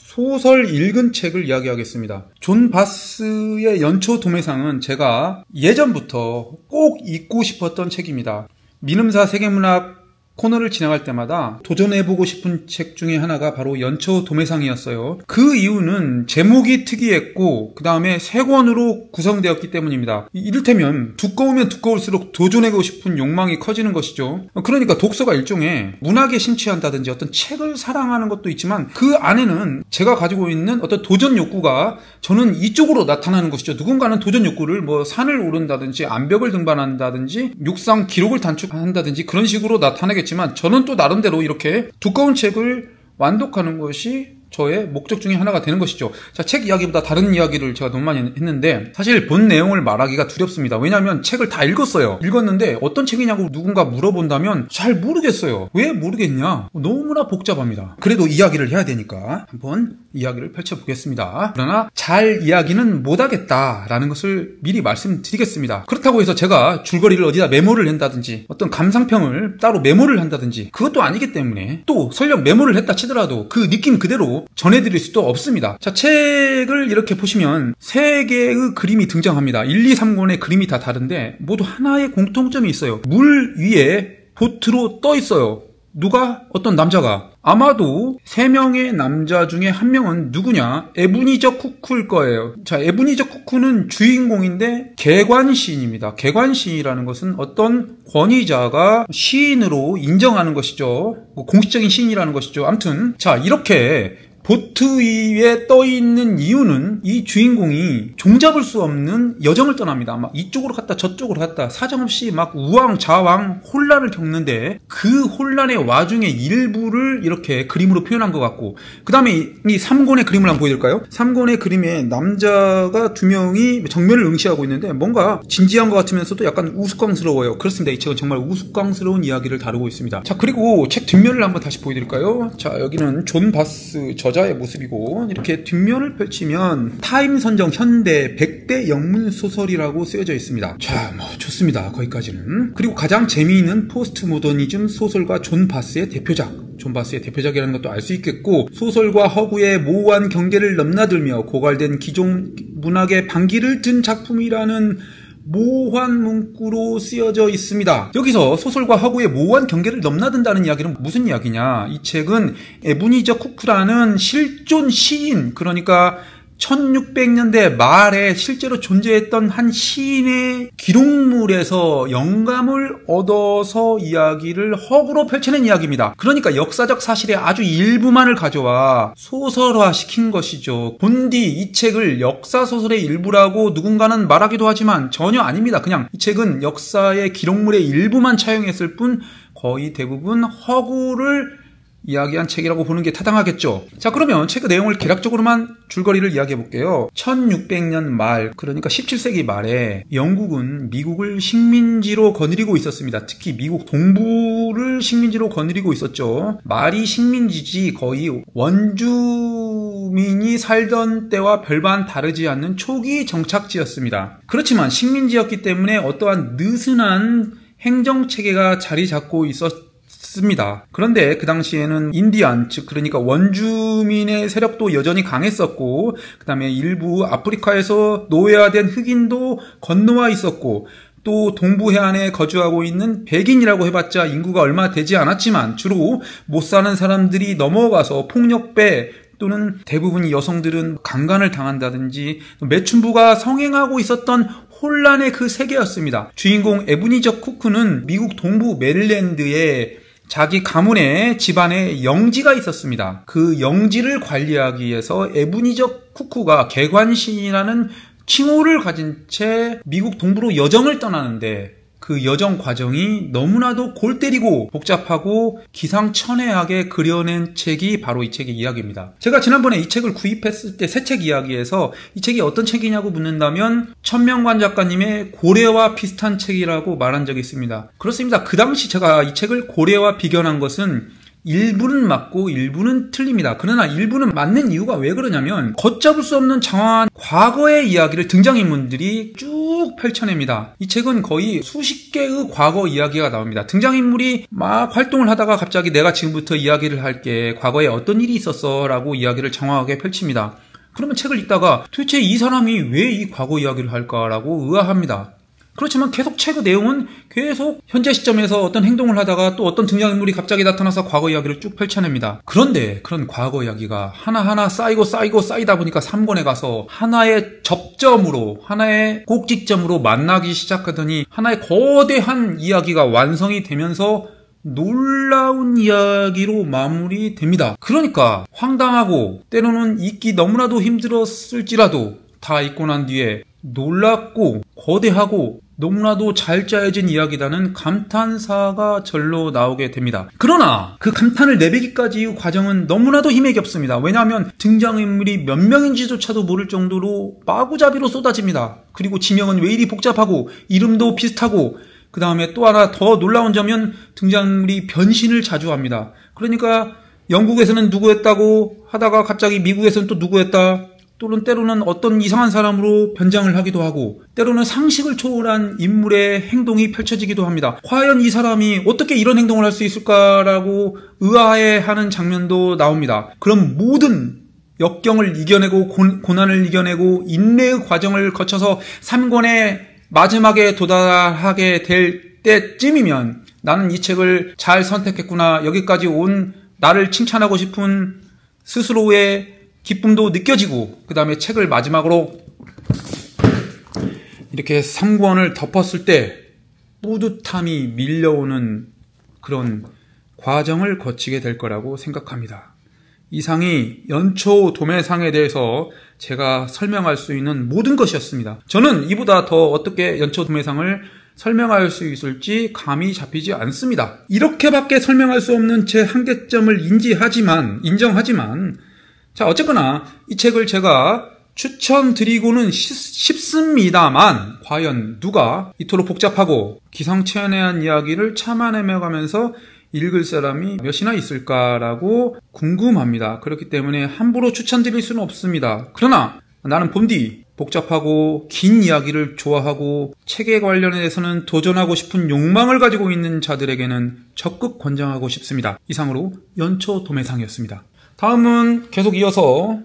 소설 읽은 책을 이야기하겠습니다. 존 바스의 연초 도매상은 제가 예전부터 꼭 읽고 싶었던 책입니다. 민음사 세계문학 코너를 진행할 때마다 도전해보고 싶은 책 중에 하나가 바로 연초 도매상이었어요. 그 이유는 제목이 특이했고 그 다음에 3권으로 구성되었기 때문입니다. 이를테면 두꺼우면 두꺼울수록 도전해보고 싶은 욕망이 커지는 것이죠. 그러니까 독서가 일종의 문학에 심취한다든지 어떤 책을 사랑하는 것도 있지만 그 안에는 제가 가지고 있는 어떤 도전 욕구가 저는 이쪽으로 나타나는 것이죠. 누군가는 도전 욕구를 산을 오른다든지 암벽을 등반한다든지 육상 기록을 단축한다든지 그런 식으로 나타나겠지만 저는 또 나름대로 이렇게 두꺼운 책을 완독하는 것이 저의 목적 중에 하나가 되는 것이죠. 자, 책 이야기보다 다른 이야기를 제가 너무 많이 했는데 사실 본 내용을 말하기가 두렵습니다. 왜냐하면 책을 다 읽었는데 어떤 책이냐고 누군가 물어본다면 잘 모르겠어요. 왜 모르겠냐? 너무나 복잡합니다. 그래도 이야기를 해야 되니까 한번 이야기를 펼쳐보겠습니다. 그러나 잘 이야기는 못하겠다라는 것을 미리 말씀드리겠습니다. 그렇다고 해서 제가 줄거리를 어디다 메모를 한다든지 어떤 감상평을 따로 메모를 한다든지 그것도 아니기 때문에 또 설령 메모를 했다 치더라도 그 느낌 그대로 전해드릴 수도 없습니다. 자, 책을 이렇게 보시면 3개의 그림이 등장합니다. 1, 2, 3권의 그림이 다 다른데 모두 하나의 공통점이 있어요. 물 위에 보트로 떠 있어요. 누가? 어떤 남자가. 아마도 3명의 남자 중에 1명은 누구냐? 에브니저 쿠쿠일 거예요. 자, 에브니저 쿠쿠는 주인공인데 개관시인입니다. 개관시인이라는 것은 어떤 권위자가 시인으로 인정하는 것이죠. 공식적인 시인이라는 것이죠. 아무튼 자, 이렇게 보트 위에 떠있는 이유는 이 주인공이 종잡을 수 없는 여정을 떠납니다. 막 이쪽으로 갔다 저쪽으로 갔다 사정없이 막 우왕좌왕 혼란을 겪는데 그 혼란의 와중에 일부를 이렇게 그림으로 표현한 것 같고 그 다음에 이 3권의 그림을 한번 보여드릴까요? 3권의 그림에 남자가 2명이 정면을 응시하고 있는데 뭔가 진지한 것 같으면서도 약간 우스꽝스러워요. 그렇습니다. 이 책은 정말 우스꽝스러운 이야기를 다루고 있습니다. 자, 그리고 책 뒷면을 한번 다시 보여드릴까요? 자, 여기는 존 바스 저자의 모습이고 이렇게 뒷면을 펼치면 타임 선정 현대 100대 영문 소설이라고 쓰여져 있습니다. 자, 좋습니다. 거기까지는. 그리고 가장 재미있는 포스트 모더니즘 소설가 존 바스의 대표작. 존 바스의 대표작이라는 것도 알 수 있겠고 소설과 허구의 모호한 경계를 넘나들며 고갈된 기존 문학의 반기를 든 작품이라는 모호한 문구로 쓰여져 있습니다. 여기서 소설과 허구의 모호한 경계를 넘나든다는 이야기는 무슨 이야기냐? 이 책은 에브니저 쿠쿠라는 실존 시인, 그러니까 1600년대 말에 실제로 존재했던 한 시인의 기록물에서 영감을 얻어서 이야기를 허구로 펼쳐낸 이야기입니다. 그러니까 역사적 사실의 아주 일부만을 가져와 소설화시킨 것이죠. 본디 이 책을 역사소설의 일부라고 누군가는 말하기도 하지만 전혀 아닙니다. 그냥 이 책은 역사의 기록물의 일부만 차용했을 뿐 거의 대부분 허구를 이야기한 책이라고 보는 게 타당하겠죠. 자, 그러면 책의 내용을 개략적으로만 줄거리를 이야기해 볼게요. 1600년 말, 그러니까 17세기 말에 영국은 미국을 식민지로 거느리고 있었습니다. 특히 미국 동부를 식민지로 거느리고 있었죠. 말이 식민지지 거의 원주민이 살던 때와 별반 다르지 않는 초기 정착지였습니다. 그렇지만 식민지였기 때문에 어떠한 느슨한 행정체계가 자리 잡고 있었습니다. 그런데 그 당시에는 인디안, 즉 그러니까 원주민의 세력도 여전히 강했었고 그 다음에 일부 아프리카에서 노예화된 흑인도 건너와 있었고 또 동부 해안에 거주하고 있는 백인이라고 해봤자 인구가 얼마 되지 않았지만 주로 못 사는 사람들이 넘어가서 폭력배 또는 대부분 여성들은 강간을 당한다든지 매춘부가 성행하고 있었던 혼란의 그 세계였습니다. 주인공 에브니저 쿠쿠는 미국 동부 메릴랜드에 자기 가문의 집안에 영지가 있었습니다. 그 영지를 관리하기 위해서 에브니저 쿠쿠가 개관시인이라는 칭호를 가진 채 미국 동부로 여정을 떠나는데 그 여정 과정이 너무나도 골 때리고 복잡하고 기상천외하게 그려낸 책이 바로 이 책의 이야기입니다. 제가 지난번에 이 책을 구입했을 때 새 책 이야기에서 이 책이 어떤 책이냐고 묻는다면 천명관 작가님의 고래와 비슷한 책이라고 말한 적이 있습니다. 그렇습니다. 그 당시 제가 이 책을 고래와 비견한 것은 일부는 맞고 일부는 틀립니다. 그러나 일부는 맞는 이유가 왜 그러냐면 걷잡을 수 없는 장황한 과거의 이야기를 등장인물들이 쭉 펼쳐냅니다. 이 책은 거의 수십 개의 과거 이야기가 나옵니다. 등장인물이 막 활동을 하다가 갑자기 내가 지금부터 이야기를 할게, 과거에 어떤 일이 있었어 라고 이야기를 장황하게 펼칩니다. 그러면 책을 읽다가 도대체 이 사람이 왜 이 과거 이야기를 할까라고 의아합니다. 그렇지만 계속 책의 내용은 계속 현재 시점에서 어떤 행동을 하다가 또 어떤 등장인물이 갑자기 나타나서 과거 이야기를 쭉 펼쳐냅니다. 그런데 그런 과거 이야기가 하나하나 쌓이다 보니까 3권에 가서 하나의 접점으로, 하나의 꼭지점으로 만나기 시작하더니 하나의 거대한 이야기가 완성이 되면서 놀라운 이야기로 마무리됩니다. 그러니까 황당하고 때로는 읽기 너무나도 힘들었을지라도 다 읽고 난 뒤에 놀랍고 거대하고 너무나도 잘 짜여진 이야기라는 감탄사가 절로 나오게 됩니다. 그러나 그 감탄을 내뱉기까지의 과정은 너무나도 힘에 겹습니다. 왜냐하면 등장인물이 몇 명인지조차도 모를 정도로 마구잡이로 쏟아집니다. 그리고 지명은 왜 이리 복잡하고 이름도 비슷하고, 그 다음에 또 하나 더 놀라운 점은 등장인물이 변신을 자주 합니다. 그러니까 영국에서는 누구였다고 하다가 갑자기 미국에서는 또 누구였다, 또는 때로는 어떤 이상한 사람으로 변장을 하기도 하고, 때로는 상식을 초월한 인물의 행동이 펼쳐지기도 합니다. 과연 이 사람이 어떻게 이런 행동을 할 수 있을까라고 의아해하는 장면도 나옵니다. 그럼 모든 역경을 이겨내고 고난을 이겨내고 인내의 과정을 거쳐서 3권의 마지막에 도달하게 될 때쯤이면 나는 이 책을 잘 선택했구나, 여기까지 온 나를 칭찬하고 싶은 스스로의 기쁨도 느껴지고, 그 다음에 책을 마지막으로 이렇게 3권을 덮었을 때 뿌듯함이 밀려오는 그런 과정을 거치게 될 거라고 생각합니다. 이상이 연초 도매상에 대해서 제가 설명할 수 있는 모든 것이었습니다. 저는 이보다 더 어떻게 연초 도매상을 설명할 수 있을지 감이 잡히지 않습니다. 이렇게밖에 설명할 수 없는 제 한계점을 인정하지만 자, 어쨌거나 이 책을 제가 추천드리고는 싶습니다만, 과연 누가 이토록 복잡하고 기상천외한 이야기를 참아내며가면서 읽을 사람이 몇이나 있을까라고 궁금합니다. 그렇기 때문에 함부로 추천드릴 수는 없습니다. 그러나 나는 본디 복잡하고 긴 이야기를 좋아하고 책에 관련해서는 도전하고 싶은 욕망을 가지고 있는 자들에게는 적극 권장하고 싶습니다. 이상으로 연초 도매상이었습니다. 다음은 계속 이어서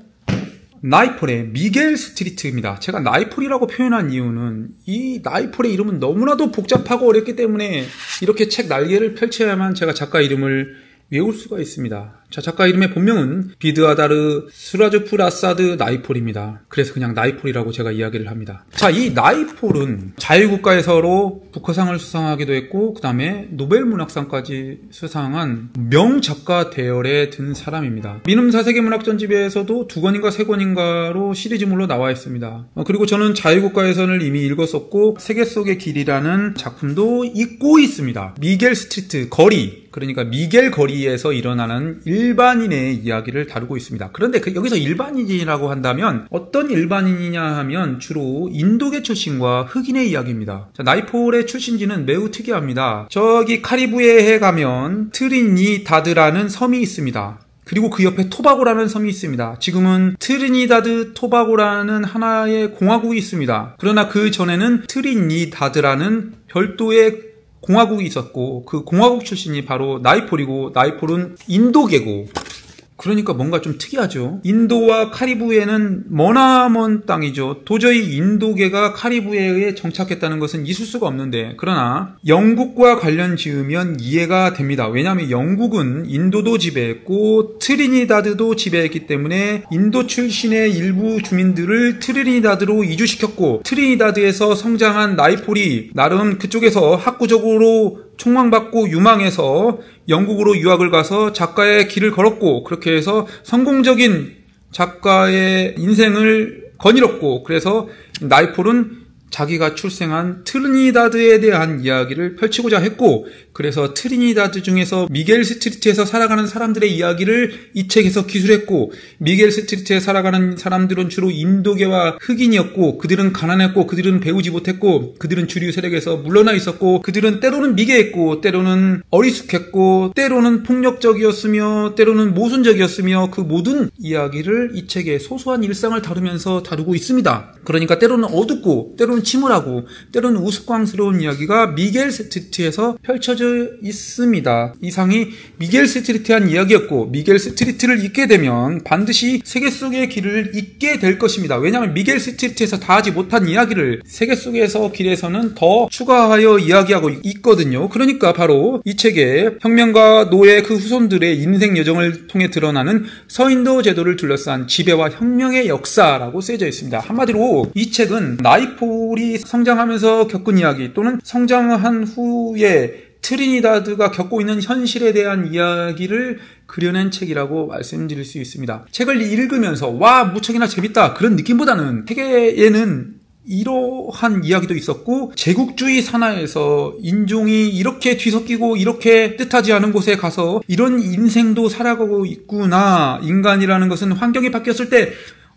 나이폴의 미겔 스트리트입니다. 제가 나이폴이라고 표현한 이유는 이 나이폴의 이름은 너무나도 복잡하고 어렵기 때문에 이렇게 책 날개를 펼쳐야만 제가 작가 이름을 외울 수가 있습니다. 자, 작가 이름의 본명은 비드아다르 스라조프 라사드 나이폴입니다. 그래서 그냥 나이폴이라고 제가 이야기를 합니다. 자, 이 나이폴은 자유국가에서로 부커상을 수상하기도 했고, 그 다음에 노벨문학상까지 수상한 명작가 대열에 든 사람입니다. 미음사 세계문학전집에서도 2권인가 3권인가로 시리즈물로 나와 있습니다. 그리고 저는 자유국가에서는 이미 읽었었고, 세계 속의 길이라는 작품도 읽고 있습니다. 미겔 스트리트, 거리, 그러니까 미겔 거리에서 일어나는 일반인의 이야기를 다루고 있습니다. 그런데 여기서 일반인이라고 한다면 어떤 일반인이냐 하면 주로 인도계 출신과 흑인의 이야기입니다. 자, 나이폴의 출신지는 매우 특이합니다. 저기 카리브해에 가면 트리니다드라는 섬이 있습니다. 그리고 그 옆에 토바고라는 섬이 있습니다. 지금은 트리니다드 토바고라는 하나의 공화국이 있습니다. 그러나 그 전에는 트리니다드라는 별도의 공화국이 있었고, 그 공화국 출신이 바로 나이폴이고, 나이폴은 인도계고, 그러니까 뭔가 좀 특이하죠. 인도와 카리브해는 머나먼 땅이죠. 도저히 인도계가 카리브해에 정착했다는 것은 있을 수가 없는데, 그러나 영국과 관련 지으면 이해가 됩니다. 왜냐하면 영국은 인도도 지배했고 트리니다드도 지배했기 때문에 인도 출신의 일부 주민들을 트리니다드로 이주시켰고, 트리니다드에서 성장한 나이폴이 나름 그쪽에서 학구적으로 촉망받고 유망해서 영국으로 유학을 가서 작가의 길을 걸었고, 그렇게 해서 성공적인 작가의 인생을 거닐었고, 그래서 나이폴은 자기가 출생한 트리니다드에 대한 이야기를 펼치고자 했고, 그래서 트리니다드 중에서 미겔 스트리트에서 살아가는 사람들의 이야기를 이 책에서 기술했고, 미겔 스트리트에 살아가는 사람들은 주로 인도계와 흑인이었고, 그들은 가난했고, 그들은 배우지 못했고, 그들은 주류 세력에서 물러나 있었고, 그들은 때로는 미개했고, 때로는 어리숙했고, 때로는 폭력적이었으며, 때로는 모순적이었으며, 그 모든 이야기를 이 책의 소소한 일상을 다루면서 다루고 있습니다. 그러니까 때로는 어둡고, 때로는 침울하고, 때로는 우스꽝스러운 이야기가 미겔 스트리트에서 펼쳐져 있습니다. 이상이 미겔 스트리트한 이야기였고, 미겔 스트리트를 읽게 되면 반드시 세계 속의 길을 잊게 될 것입니다. 왜냐하면 미겔 스트리트에서 다 하지 못한 이야기를 세계 속에서 길에서는 더 추가하여 이야기하고 있거든요. 그러니까 바로 이 책에 혁명가 노예 그 후손들의 인생 여정을 통해 드러나는 서인도 제도를 둘러싼 지배와 혁명의 역사라고 쓰여져 있습니다. 한마디로 이 책은 나이폴이 성장하면서 겪은 이야기 또는 성장한 후에 트리니다드가 겪고 있는 현실에 대한 이야기를 그려낸 책이라고 말씀드릴 수 있습니다. 책을 읽으면서 와 무척이나 재밌다 그런 느낌보다는 책에는 이러한 이야기도 있었고, 제국주의 산하에서 인종이 이렇게 뒤섞이고 이렇게 뜻하지 않은 곳에 가서 이런 인생도 살아가고 있구나, 인간이라는 것은 환경이 바뀌었을 때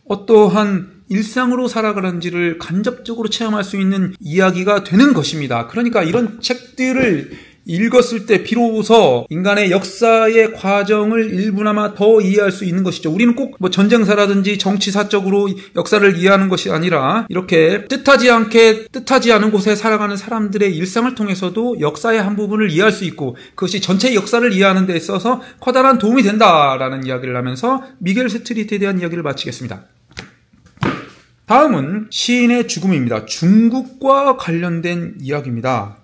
어떠한 일상으로 살아가는지를 간접적으로 체험할 수 있는 이야기가 되는 것입니다. 그러니까 이런 책들을 읽었을 때 비로소 인간의 역사의 과정을 일부나마 더 이해할 수 있는 것이죠. 우리는 꼭 전쟁사라든지 정치사적으로 역사를 이해하는 것이 아니라 이렇게 뜻하지 않은 곳에 살아가는 사람들의 일상을 통해서도 역사의 한 부분을 이해할 수 있고, 그것이 전체 역사를 이해하는 데 있어서 커다란 도움이 된다라는 이야기를 하면서 미겔 스트리트에 대한 이야기를 마치겠습니다. 다음은 시인의 죽음입니다. 중국과 관련된 이야기입니다.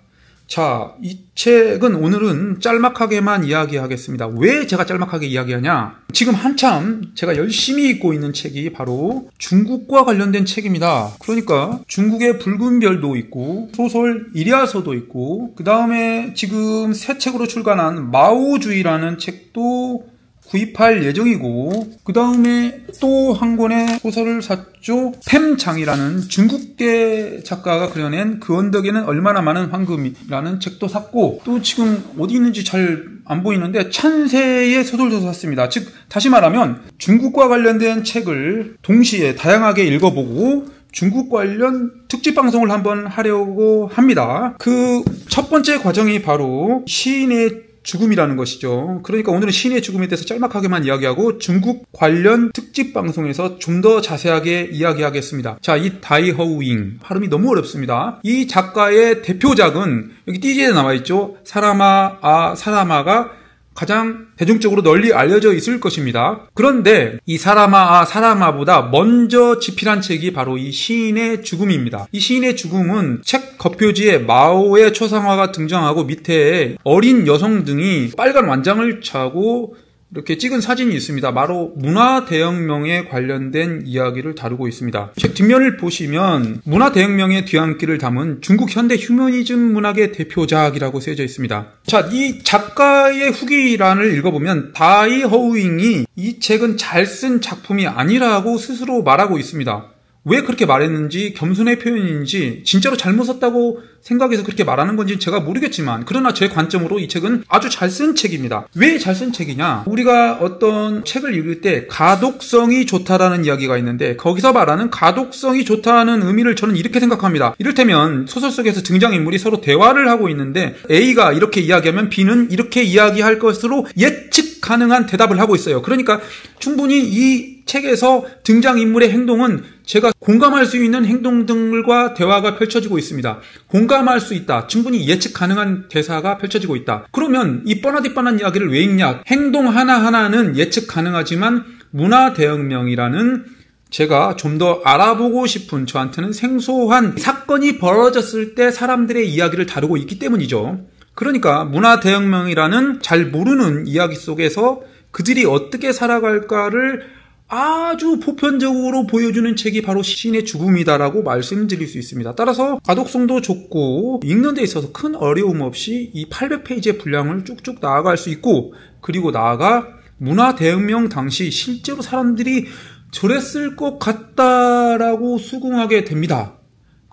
자, 이 책은 오늘은 짤막하게만 이야기하겠습니다. 왜 제가 짤막하게 이야기하냐? 지금 한참 제가 열심히 읽고 있는 책이 바로 중국과 관련된 책입니다. 그러니까 중국의 붉은 별도 있고, 소설 이랴서도 있고, 그 다음에 지금 새 책으로 출간한 마오주의라는 책도 구입할 예정이고, 그 다음에 또 한 권의 소설을 샀죠. 팸장이라는 중국계 작가가 그려낸 그 언덕에는 얼마나 많은 황금이라는 책도 샀고, 또 지금 어디 있는지 잘 안 보이는데 찬세의 소설도 샀습니다. 즉 다시 말하면 중국과 관련된 책을 동시에 다양하게 읽어보고 중국 관련 특집 방송을 한번 하려고 합니다. 그 첫 번째 과정이 바로 시인의 죽음이라는 것이죠. 그러니까 오늘은 시인의 죽음에 대해서 짤막하게만 이야기하고 중국 관련 특집 방송에서 좀 더 자세하게 이야기하겠습니다. 자, 이 다이허우잉, 발음이 너무 어렵습니다. 이 작가의 대표작은 여기 띠지에 나와있죠. 사라마가 가장 대중적으로 널리 알려져 있을 것입니다. 그런데 이 사라마보다 먼저 집필한 책이 바로 이 시인의 죽음입니다. 이 시인의 죽음은 책 겉표지에 마오의 초상화가 등장하고 밑에 어린 여성 등이 빨간 완장을 차고 이렇게 찍은 사진이 있습니다. 바로 문화대혁명에 관련된 이야기를 다루고 있습니다. 책 뒷면을 보시면 문화대혁명의 뒤안길을 담은 중국 현대 휴머니즘 문학의 대표작이라고 쓰여져 있습니다. 자, 이 작가의 후기란을 읽어보면 다이허우잉이 이 책은 잘 쓴 작품이 아니라고 스스로 말하고 있습니다. 왜 그렇게 말했는지, 겸손의 표현인지, 진짜로 잘못 썼다고 생각해서 그렇게 말하는 건지 제가 모르겠지만, 그러나 제 관점으로 이 책은 아주 잘 쓴 책입니다. 왜 잘 쓴 책이냐? 우리가 어떤 책을 읽을 때 가독성이 좋다라는 이야기가 있는데, 거기서 말하는 가독성이 좋다는 의미를 저는 이렇게 생각합니다. 이를테면 소설 속에서 등장인물이 서로 대화를 하고 있는데 A가 이렇게 이야기하면 B는 이렇게 이야기할 것으로 예측 가능한 대답을 하고 있어요. 그러니까 충분히 이 책에서 등장인물의 행동은 제가 공감할 수 있는 행동들과 대화가 펼쳐지고 있습니다. 공감할 수 있다. 충분히 예측 가능한 대사가 펼쳐지고 있다. 그러면 이 뻔하디뻔한 이야기를 왜 읽냐? 행동 하나하나는 예측 가능하지만 문화대혁명이라는 제가 좀 더 알아보고 싶은, 저한테는 생소한 사건이 벌어졌을 때 사람들의 이야기를 다루고 있기 때문이죠. 그러니까 문화대혁명이라는 잘 모르는 이야기 속에서 그들이 어떻게 살아갈까를 아주 보편적으로 보여주는 책이 바로 시인의 죽음이다라고 말씀드릴 수 있습니다. 따라서 가독성도 좋고 읽는 데 있어서 큰 어려움 없이 이 800페이지의 분량을 쭉쭉 나아갈 수 있고, 그리고 나아가 문화대혁명 당시 실제로 사람들이 저랬을 것 같다라고 수긍하게 됩니다.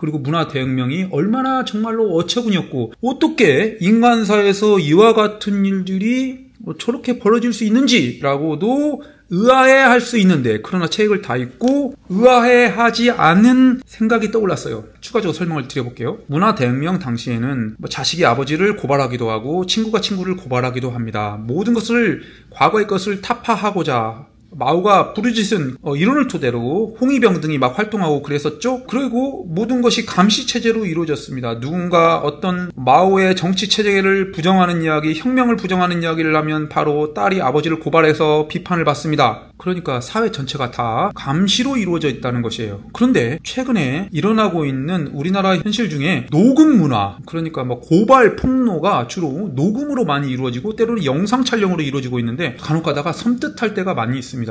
그리고 문화 대혁명이 얼마나 정말로 어처구니없고 어떻게 인간사에서 이와 같은 일들이 저렇게 벌어질 수 있는지라고도 의아해할 수 있는데, 그러나 책을 다 읽고 의아해하지 않은 생각이 떠올랐어요. 추가적으로 설명을 드려볼게요. 문화대혁명 당시에는 자식이 아버지를 고발하기도 하고 친구가 친구를 고발하기도 합니다. 모든 것을, 과거의 것을 타파하고자 마오가 부르짖은 이론을 토대로 홍위병 등이 막 활동하고 그랬었죠. 그리고 모든 것이 감시체제로 이루어졌습니다. 누군가 어떤 마오의 정치체제를 부정하는 이야기, 혁명을 부정하는 이야기를 하면 바로 딸이 아버지를 고발해서 비판을 받습니다. 그러니까 사회 전체가 다 감시로 이루어져 있다는 것이에요. 그런데 최근에 일어나고 있는 우리나라 현실 중에 녹음 문화, 그러니까 고발 폭로가 주로 녹음으로 많이 이루어지고 때로는 영상 촬영으로 이루어지고 있는데 간혹 가다가 섬뜩할 때가 많이 있습니다.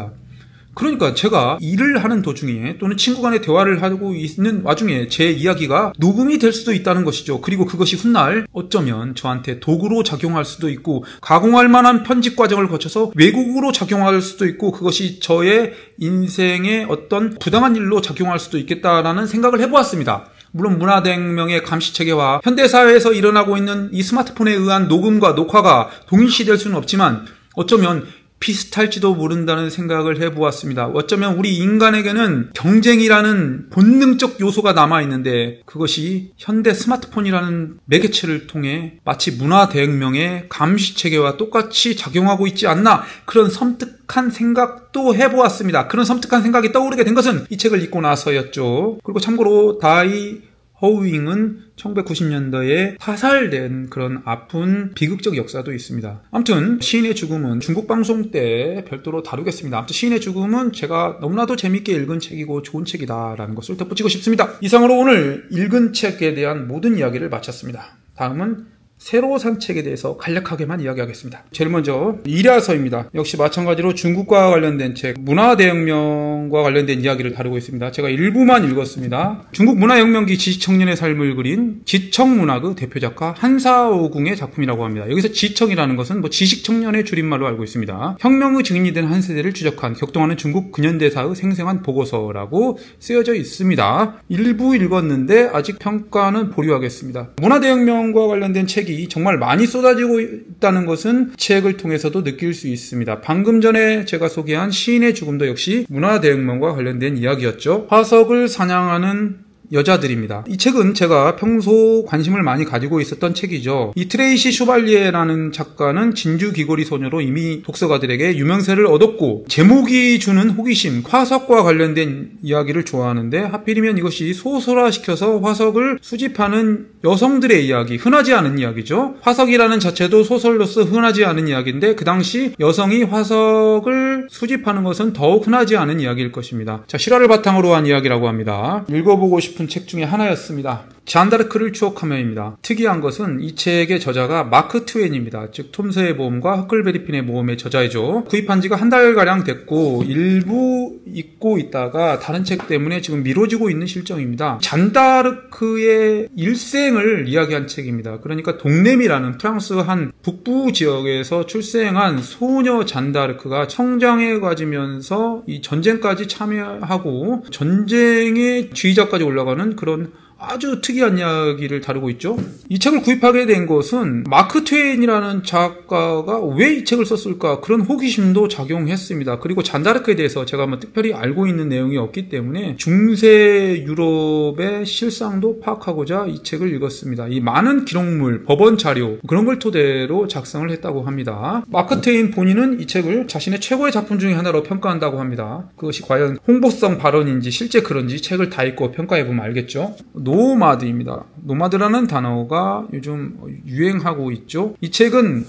그러니까 제가 일을 하는 도중에 또는 친구 간의 대화를 하고 있는 와중에 제 이야기가 녹음이 될 수도 있다는 것이죠. 그리고 그것이 훗날 어쩌면 저한테 도구로 작용할 수도 있고 가공할 만한 편집 과정을 거쳐서 왜곡으로 작용할 수도 있고 그것이 저의 인생의 어떤 부당한 일로 작용할 수도 있겠다라는 생각을 해보았습니다. 물론 문화대혁명의 감시체계와 현대사회에서 일어나고 있는 이 스마트폰에 의한 녹음과 녹화가 동일시될 수는 없지만 어쩌면 비슷할지도 모른다는 생각을 해보았습니다. 어쩌면 우리 인간에게는 경쟁이라는 본능적 요소가 남아있는데 그것이 현대 스마트폰이라는 매개체를 통해 마치 문화대혁명의 감시체계와 똑같이 작용하고 있지 않나, 그런 섬뜩한 생각도 해보았습니다. 그런 섬뜩한 생각이 떠오르게 된 것은 이 책을 읽고 나서였죠. 그리고 참고로 다이 허우잉은 1990년대에 사살된 그런 아픈 비극적 역사도 있습니다. 아무튼 시인의 죽음은 중국 방송 때 별도로 다루겠습니다. 아무튼 시인의 죽음은 제가 너무나도 재밌게 읽은 책이고 좋은 책이다라는 것을 덧붙이고 싶습니다. 이상으로 오늘 읽은 책에 대한 모든 이야기를 마쳤습니다. 다음은 새로 산 책에 대해서 간략하게만 이야기하겠습니다. 제일 먼저 일야서입니다. 역시 마찬가지로 중국과 관련된 책, 문화대혁명과 관련된 이야기를 다루고 있습니다. 제가 일부만 읽었습니다. 중국 문화혁명기 지청년의 삶을 그린 지청문학의 대표 작가 한사오궁의 작품이라고 합니다. 여기서 지청이라는 것은 지식청년의 줄임말로 알고 있습니다. 혁명의 증인이 된 한 세대를 추적한 격동하는 중국 근현대사의 생생한 보고서라고 쓰여져 있습니다. 일부 읽었는데 아직 평가는 보류하겠습니다. 문화대혁명과 관련된 책이 정말 많이 쏟아지고 있다는 것은 책을 통해서도 느낄 수 있습니다. 방금 전에 제가 소개한 시인의 죽음도 역시 문화대혁명과 관련된 이야기였죠. 화석을 사냥하는 여자들입니다. 이 책은 제가 평소 관심을 많이 가지고 있었던 책이죠. 이 트레이시 슈발리에라는 작가는 진주 귀걸이 소녀로 이미 독서가들에게 유명세를 얻었고 제목이 주는 호기심, 화석과 관련된 이야기를 좋아하는데 하필이면 이것이 소설화시켜서 화석을 수집하는 여성들의 이야기, 흔하지 않은 이야기죠. 화석이라는 자체도 소설로서 흔하지 않은 이야기인데 그 당시 여성이 화석을 수집하는 것은 더욱 흔하지 않은 이야기일 것입니다. 자, 실화를 바탕으로 한 이야기라고 합니다. 읽어보고 싶은 책 중에 하나였습니다. 잔다르크를 추억하며입니다. 특이한 것은 이 책의 저자가 마크 트웨인입니다. 즉 톰스의 모험과 허클베리핀의 모험의 저자이죠. 구입한 지가 한 달가량 됐고 일부 읽고 있다가 다른 책 때문에 지금 미뤄지고 있는 실정입니다. 잔다르크의 일생을 이야기한 책입니다. 그러니까 동네미라는 프랑스 한 북부 지역에서 출생한 소녀 잔다르크가 성장해 가지면서 이 전쟁까지 참여하고 전쟁의 지휘자까지 올라가는 그런 아주 특이한 이야기를 다루고 있죠. 이 책을 구입하게 된 것은 마크 트웨인이라는 작가가 왜 이 책을 썼을까, 그런 호기심도 작용했습니다. 그리고 잔다르크에 대해서 제가 특별히 알고 있는 내용이 없기 때문에 중세 유럽의 실상도 파악하고자 이 책을 읽었습니다. 이 많은 기록물, 법원 자료 그런 걸 토대로 작성을 했다고 합니다. 마크 트웨인 본인은 이 책을 자신의 최고의 작품 중에 하나로 평가한다고 합니다. 그것이 과연 홍보성 발언인지 실제 그런지 책을 다 읽고 평가해보면 알겠죠. 노마드입니다. 노마드라는 단어가 요즘 유행하고 있죠. 이 책은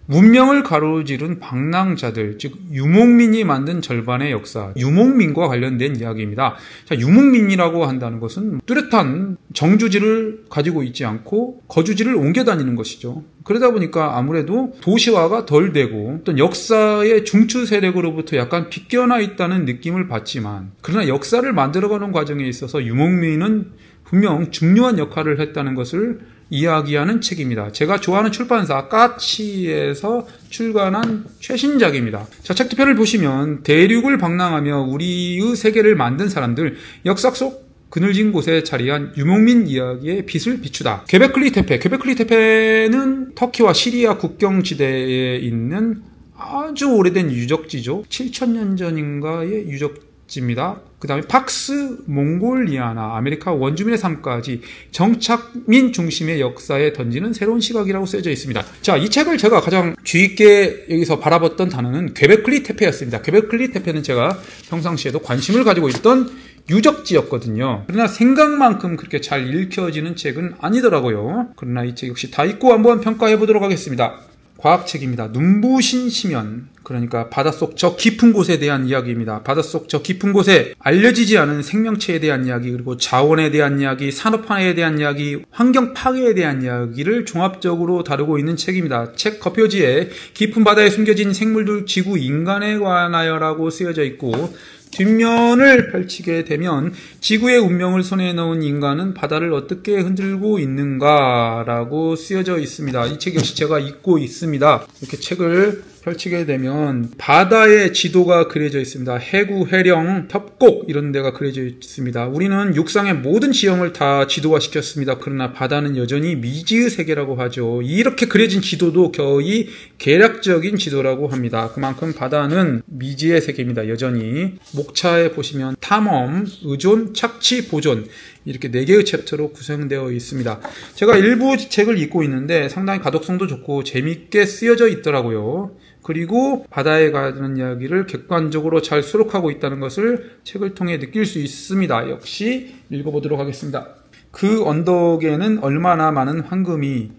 문명을 가로지른 방랑자들, 즉 유목민이 만든 절반의 역사, 유목민과 관련된 이야기입니다. 자, 유목민이라고 한다는 것은 뚜렷한 정주지를 가지고 있지 않고 거주지를 옮겨 다니는 것이죠. 그러다 보니까 아무래도 도시화가 덜 되고 어떤 역사의 중추 세력으로부터 약간 빗겨나 있다는 느낌을 받지만, 그러나 역사를 만들어가는 과정에 있어서 유목민은 분명 중요한 역할을 했다는 것을 이야기하는 책입니다. 제가 좋아하는 출판사 까치에서 출간한 최신작입니다. 자, 책표를 보시면 대륙을 방랑하며 우리의 세계를 만든 사람들, 역사 속 그늘진 곳에 자리한 유목민 이야기의 빛을 비추다. 괭베클리 테페. 괭베클리 테페는 터키와 시리아 국경지대에 있는 아주 오래된 유적지죠. 7000년 전인가의 유적지입니다. 그 다음에 팍스, 몽골리아나, 아메리카 원주민의 삶까지 정착민 중심의 역사에 던지는 새로운 시각이라고 쓰여져 있습니다. 자, 이 책을 제가 가장 주의 깊게 여기서 바라봤던 단어는 괭베클리 테페였습니다. 괭베클리 테페는 제가 평상시에도 관심을 가지고 있던 유적지였거든요. 그러나 생각만큼 그렇게 잘 읽혀지는 책은 아니더라고요. 그러나 이 책 역시 다 읽고 한번 평가해 보도록 하겠습니다. 과학책입니다. 눈부신 심연, 그러니까 바닷속 저 깊은 곳에 대한 이야기입니다. 바닷속 저 깊은 곳에 알려지지 않은 생명체에 대한 이야기, 그리고 자원에 대한 이야기, 산업화에 대한 이야기, 환경 파괴에 대한 이야기를 종합적으로 다루고 있는 책입니다. 책 겉표지에 깊은 바다에 숨겨진 생물들, 지구, 인간에 관하여라고 쓰여져 있고, 뒷면을 펼치게 되면 지구의 운명을 손에 넣은 인간은 바다를 어떻게 흔들고 있는가라고 쓰여져 있습니다. 이 책 역시 제가 읽고 있습니다. 이렇게 책을 펼치게 되면 바다의 지도가 그려져 있습니다. 해구, 해령, 협곡 이런 데가 그려져 있습니다. 우리는 육상의 모든 지형을 다 지도화시켰습니다. 그러나 바다는 여전히 미지의 세계라고 하죠. 이렇게 그려진 지도도 거의 계략적인 지도라고 합니다. 그만큼 바다는 미지의 세계입니다. 여전히. 목차에 보시면 탐험, 의존, 착취, 보존 이렇게 4개의 챕터로 구성되어 있습니다. 제가 일부 책을 읽고 있는데 상당히 가독성도 좋고 재밌게 쓰여져 있더라고요. 그리고 바다에 관한 이야기를 객관적으로 잘 수록하고 있다는 것을 책을 통해 느낄 수 있습니다. 역시 읽어보도록 하겠습니다. 그 언덕에는 얼마나 많은 황금이,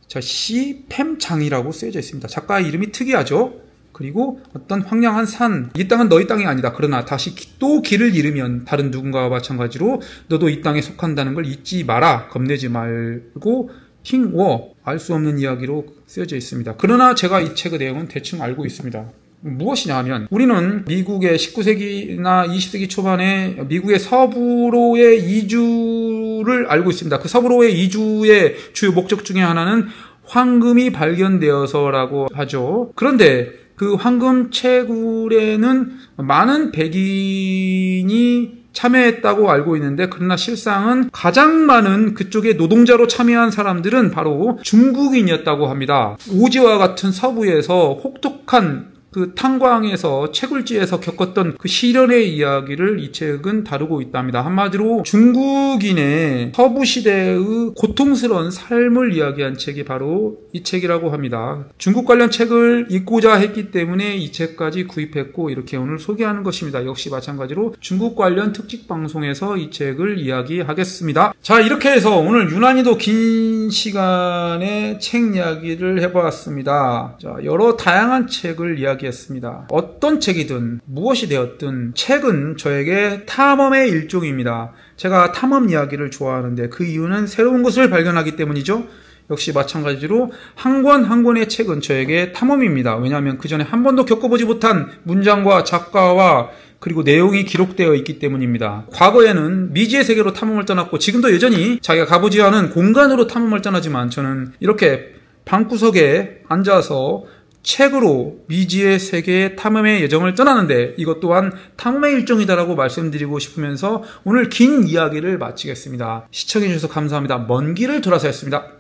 자, 시팸장이라고 쓰여져 있습니다. 작가의 이름이 특이하죠? 그리고 어떤 황량한 산, 이 땅은 너희 땅이 아니다. 그러나 다시 또 길을 잃으면 다른 누군가와 마찬가지로 너도 이 땅에 속한다는 걸 잊지 마라. 겁내지 말고 킹워, 알 수 없는 이야기로 쓰여져 있습니다. 그러나 제가 이 책의 내용은 대충 알고 있습니다. 무엇이냐 하면 우리는 미국의 19세기나 20세기 초반에 미국의 서부로의 이주를 알고 있습니다. 그 서부로의 이주의 주요 목적 중에 하나는 황금이 발견되어서라고 하죠. 그런데 그 황금 채굴에는 많은 백인이 참여했다고 알고 있는데, 그러나 실상은 가장 많은 그쪽에 노동자로 참여한 사람들은 바로 중국인이었다고 합니다. 오지와 같은 서부에서 혹독한 그 탄광에서 채굴지에서 겪었던 그 시련의 이야기를 이 책은 다루고 있답니다. 한마디로 중국인의 서부 시대의 고통스러운 삶을 이야기한 책이 바로 이 책이라고 합니다. 중국 관련 책을 읽고자 했기 때문에 이 책까지 구입했고 이렇게 오늘 소개하는 것입니다. 역시 마찬가지로 중국 관련 특집 방송에서 이 책을 이야기하겠습니다. 자, 이렇게 해서 오늘 유난히도 긴 시간에 책 이야기를 해보았습니다. 자, 여러 다양한 책을 이야기했습니다. 어떤 책이든 무엇이 되었든 책은 저에게 탐험의 일종입니다. 제가 탐험 이야기를 좋아하는데 그 이유는 새로운 것을 발견하기 때문이죠. 역시 마찬가지로 한 권 한 권의 책은 저에게 탐험입니다. 왜냐하면 그 전에 한 번도 겪어보지 못한 문장과 작가와 그리고 내용이 기록되어 있기 때문입니다. 과거에는 미지의 세계로 탐험을 떠났고 지금도 여전히 자기가 가보지 않은 공간으로 탐험을 떠나지만 저는 이렇게 방구석에 앉아서 책으로 미지의 세계의 탐험의 여정을 떠나는데 이것 또한 탐험의 일종이다라고 말씀드리고 싶으면서 오늘 긴 이야기를 마치겠습니다. 시청해주셔서 감사합니다. 먼 길을 돌아서 했습니다.